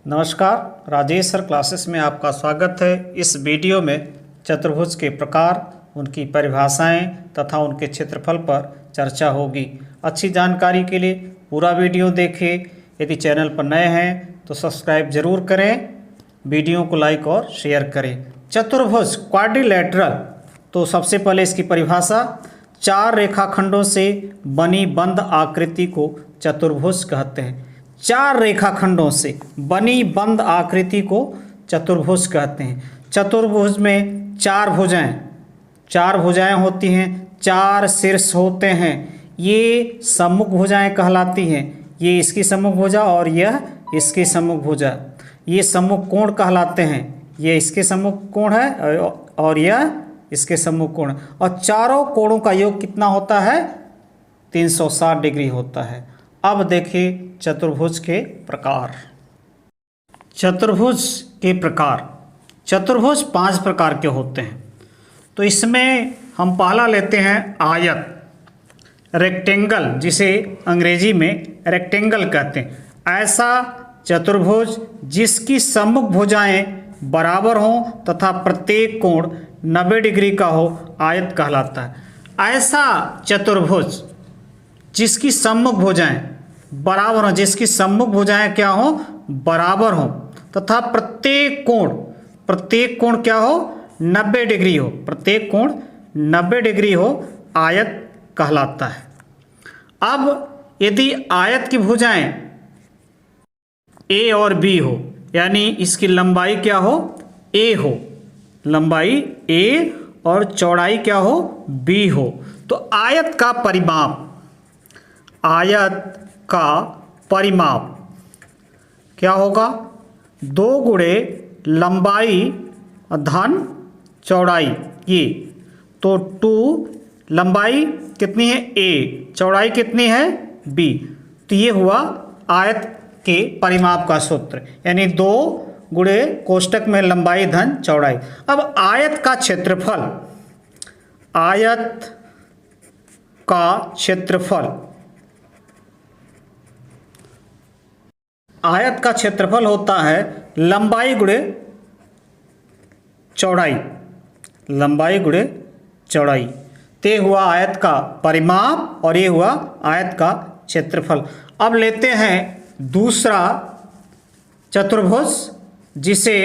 नमस्कार, Rajesh sir classes में आपका स्वागत है। इस वीडियो में चतुर्भुज के प्रकार, उनकी परिभाषाएं तथा उनके क्षेत्रफल पर चर्चा होगी। अच्छी जानकारी के लिए पूरा वीडियो देखें। यदि चैनल पर नए हैं तो सब्सक्राइब जरूर करें, वीडियो को लाइक और शेयर करें। चतुर्भुज क्वाड्रिलेटरल, तो सबसे पहले इसकी परिभाषा, चार रेखाखंडों से बनी बंद आकृति को चतुर्भुज कहते हैं। चार रेखाखंडों से बनी बंद आकृति को चतुर्भुज कहते हैं। चतुर्भुज में चार भुजाएं होती हैं, चार शीर्ष होते हैं। ये सम्मुख भुजाएं कहलाती हैं। ये इसकी सम्मुख भुजा और यह इसकी सम्मुख भुजा, ये सम्मुख कोण कहलाते हैं। ये इसके सम्मुख कोण है और यह इसके सम्मुख कोण। और चारों कोणों का योग कितना होता है? 360 डिग्री होता है। अब देखिए चतुर्भुज के प्रकार। चतुर्भुज के प्रकार, चतुर्भुज 5 प्रकार के होते हैं। तो इसमें हम पहला लेते हैं आयत, रेक्टेंगल, जिसे अंग्रेजी में रेक्टेंगल कहते हैं। ऐसा चतुर्भुज जिसकी सम्मुख भुजाएं बराबर हों तथा प्रत्येक कोण 90 डिग्री का हो, आयत कहलाता है। ऐसा चतुर्भुज जिसकी सम्मुख भुजाएं बराबर हों, जिसकी सम्मुख भुजाएं क्या हो? बराबर हों तथा प्रत्येक कोण क्या हो? 90 डिग्री हो। प्रत्येक कोण 90 डिग्री हो, आयत कहलाता है। अब यदि आयत की भुजाएं ए और बी हो, यानी इसकी लंबाई क्या हो? ए हो, लंबाई ए और चौड़ाई क्या हो? बी हो, तो आयत का परिमाप क्या होगा? 2 गुणे लंबाई धन चौड़ाई। ये तो 2, लंबाई कितनी है? ए, चौड़ाई कितनी है? बी। तो ये हुआ आयत के परिमाप का सूत्र, यानी 2 गुणे कोष्टक में लंबाई धन चौड़ाई। अब आयत का क्षेत्रफल, आयत का क्षेत्रफल होता है लंबाई गुणे चौड़ाई, लंबाई गुणे चौड़ाई। ते हुआ आयत का परिमाप और ये हुआ आयत का क्षेत्रफल। अब लेते हैं दूसरा चतुर्भुज, जिसे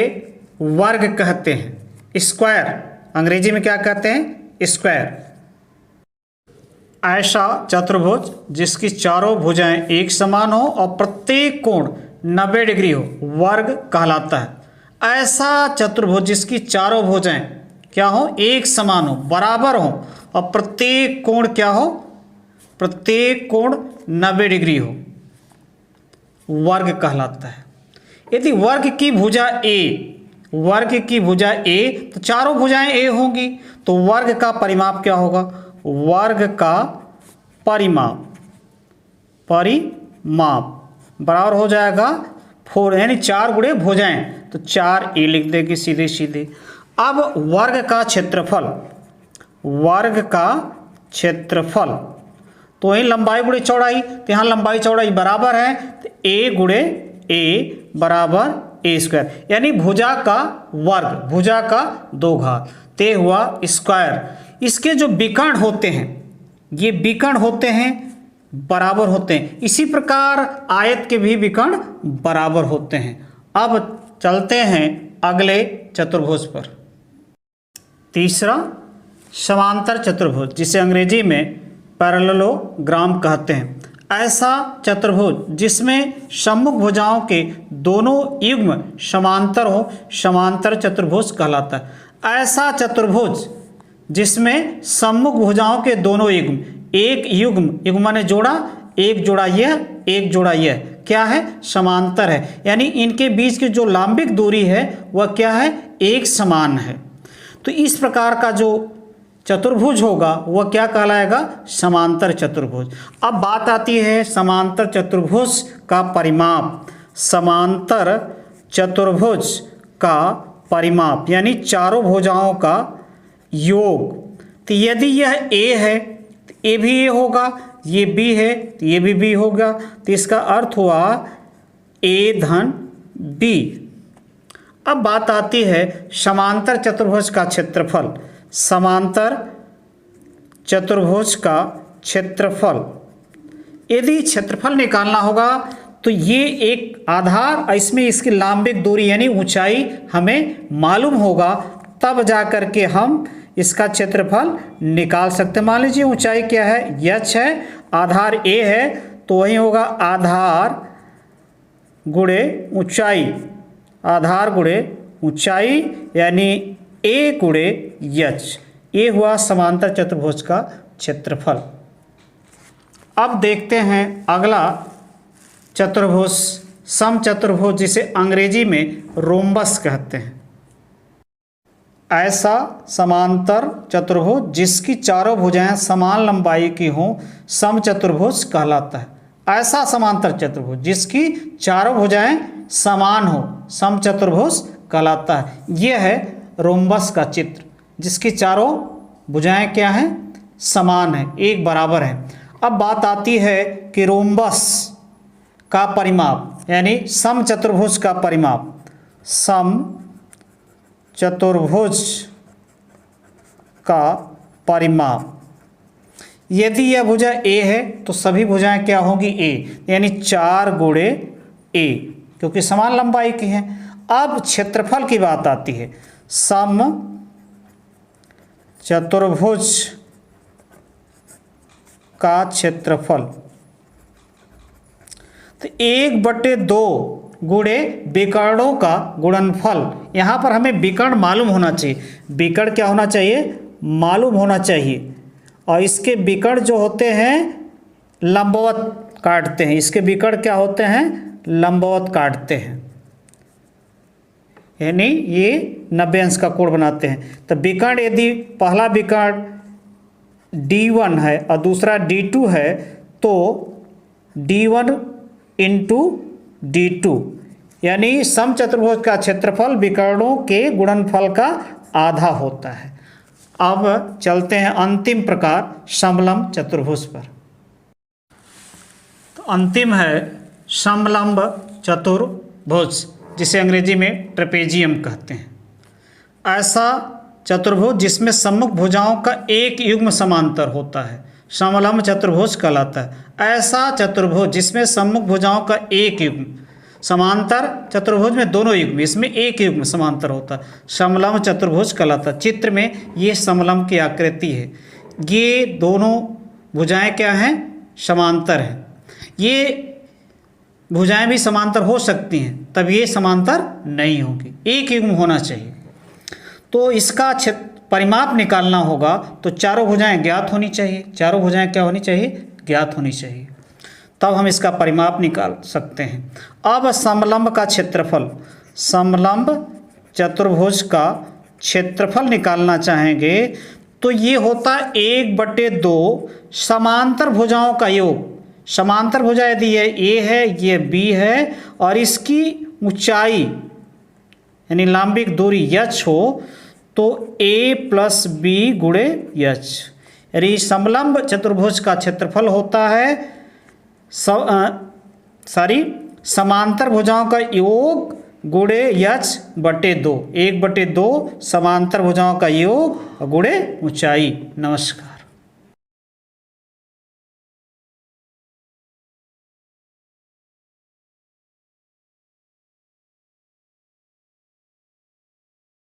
वर्ग कहते हैं, स्क्वायर। अंग्रेजी में क्या कहते हैं? स्क्वायर। ऐसा चतुर्भुज जिसकी चारों भुजाएं एक समान हो और प्रत्येक कोण 90 डिग्री हो, वर्ग कहलाता है। ऐसा चतुर्भुज जिसकी चारों भुजाएं क्या हो? एक समान हो, बराबर हो और प्रत्येक कोण क्या हो? प्रत्येक कोण 90 डिग्री हो, वर्ग कहलाता है। यदि वर्ग की भुजा ए, तो चारों भुजाएं ए होंगी, तो वर्ग का परिमाप क्या होगा? वर्ग का परिमाप बराबर हो जाएगा 4, यानी 4 गुणे भुजाएं, तो 4 ए लिख देंगे सीधे सीधे। अब वर्ग का क्षेत्रफल, तो वही लंबाई गुणे चौड़ाई, तो यहाँ लंबाई चौड़ाई बराबर है, तो ए गुणे ए बराबर ए स्क्वायर, यानी भुजा का वर्ग, भुजा का 2 घात, ते हुआ स्क्वायर। इसके जो विकर्ण होते हैं, ये विकर्ण होते हैं, बराबर होते हैं। इसी प्रकार आयत के भी विकर्ण बराबर होते हैं। अब चलते हैं अगले चतुर्भुज पर। तीसरा समांतर चतुर्भुज, जिसे अंग्रेजी में पैरेललोग्राम कहते हैं। ऐसा चतुर्भुज जिसमें सम्मुख भुजाओं के दोनों युग्म समांतर हो, समांतर चतुर्भुज कहलाता है। ऐसा चतुर्भुज जिसमें सम्मुख भुजाओं के दोनों युग्म, एक युग्म माने जोड़ा, एक जोड़ा यह, एक जोड़ा यह, क्या है? समांतर है, यानी इनके बीच की जो लंबिक दूरी है वह क्या है? एक समान है। तो इस प्रकार का जो चतुर्भुज होगा वह क्या कहलाएगा? समांतर चतुर्भुज। अब बात आती है समांतर चतुर्भुज का परिमाप। समांतर चतुर्भुज का परिमाप यानी चारों भुजाओं का योग। तो यदि यह ए है तो ए भी ए होगा, ये बी है तो ये भी बी होगा। तो इसका अर्थ हुआ ए धन बी। अब बात आती है समांतर चतुर्भुज का क्षेत्रफल। समांतर चतुर्भुज का क्षेत्रफल, यदि क्षेत्रफल निकालना होगा तो ये एक आधार, इसमें इसकी लांबिक दूरी यानी ऊंचाई हमें मालूम होगा, तब जा कर के हम इसका क्षेत्रफल निकाल सकते हैं। मान लीजिए ऊंचाई क्या है, h है, आधार a है, तो वही होगा आधार गुणे ऊंचाई, आधार गुणे ऊंचाई यानी a गुणे h। ये हुआ समांतर चतुर्भुज का क्षेत्रफल। अब देखते हैं अगला चतुर्भुज, समचतुर्भुज, जिसे अंग्रेजी में रोम्बस कहते हैं। ऐसा समांतर चतुर्भुज जिसकी चारों भुजाएं समान लंबाई की हों समचतुर्भुज कहलाता है। ऐसा समांतर चतुर्भुज जिसकी चारों भुजाएं समान हो समचतुर्भुज कहलाता है। यह है रोम्बस का चित्र, जिसकी चारों भुजाएं क्या हैं, समान है, एक बराबर है। अब बात आती है कि रोम्बस का परिमाप यानी समचतुर्भुज का परिमाप। समचतुर्भुज का परिमाप, यदि यह भुजा a है तो सभी भुजाएं क्या होंगी, a, यानी 4 गुणे a, क्योंकि समान लंबाई की हैं। अब क्षेत्रफल की बात आती है। समचतुर्भुज का क्षेत्रफल, तो 1/2 गुणे विकर्णों का गुणनफल। यहाँ पर हमें विकर्ण मालूम होना चाहिए। विकर्ण क्या होना चाहिए, मालूम होना चाहिए। और इसके विकर्ण जो होते हैं लंबवत काटते हैं, इसके विकर्ण क्या होते हैं, लंबवत काटते हैं, यानी ये 90 अंश का कोण बनाते हैं। तो विकर्ण यदि पहला विकर्ण D1 है और दूसरा D2 है तो D1 इंटू D2, यानी समचतुर्भुज का क्षेत्रफल विकर्णों के गुणनफल का आधा होता है। अब चलते हैं अंतिम प्रकार समलंब चतुर्भुज पर। तो अंतिम है समलंब चतुर्भुज, जिसे अंग्रेजी में ट्रेपेजियम कहते हैं। ऐसा चतुर्भुज जिसमें सम्मुख भुजाओं का एक युग्म समांतर होता है समलंब चतुर्भुज कहलाता है। ऐसा चतुर्भुज जिसमें सम्मुख भुजाओं का एक युग्म, समांतर चतुर्भुज में दोनों युग्म, इसमें एक युग्म समांतर होता है, समलंब चतुर्भुज कहलाता है। चित्र में ये समलंब की आकृति है, ये दोनों भुजाएं क्या हैं, समांतर हैं। ये भुजाएं भी समांतर हो सकती हैं, तब ये समांतर नहीं होगी, एक युग्म होना चाहिए। तो इसका परिमाप निकालना होगा तो चारों भुजाएं ज्ञात होनी चाहिए। चारों भुजाएं क्या होनी चाहिए, ज्ञात होनी चाहिए, तब हम इसका परिमाप निकाल सकते हैं। अब समलंब का क्षेत्रफल, समलंब चतुर्भुज का क्षेत्रफल निकालना चाहेंगे तो ये होता है 1/2 समांतर भुजाओं का योग। समांतर भुजा यदि ये A है, ये B है और इसकी ऊंचाई यानी लांबिक दूरी h हो तो A + B गुणे h, यानी समलंब चतुर्भुज का क्षेत्रफल होता है समांतर भुजाओं का योग गुणे h/2, 1/2 समांतर भुजाओं का योग गुणे ऊंचाई। नमस्कार।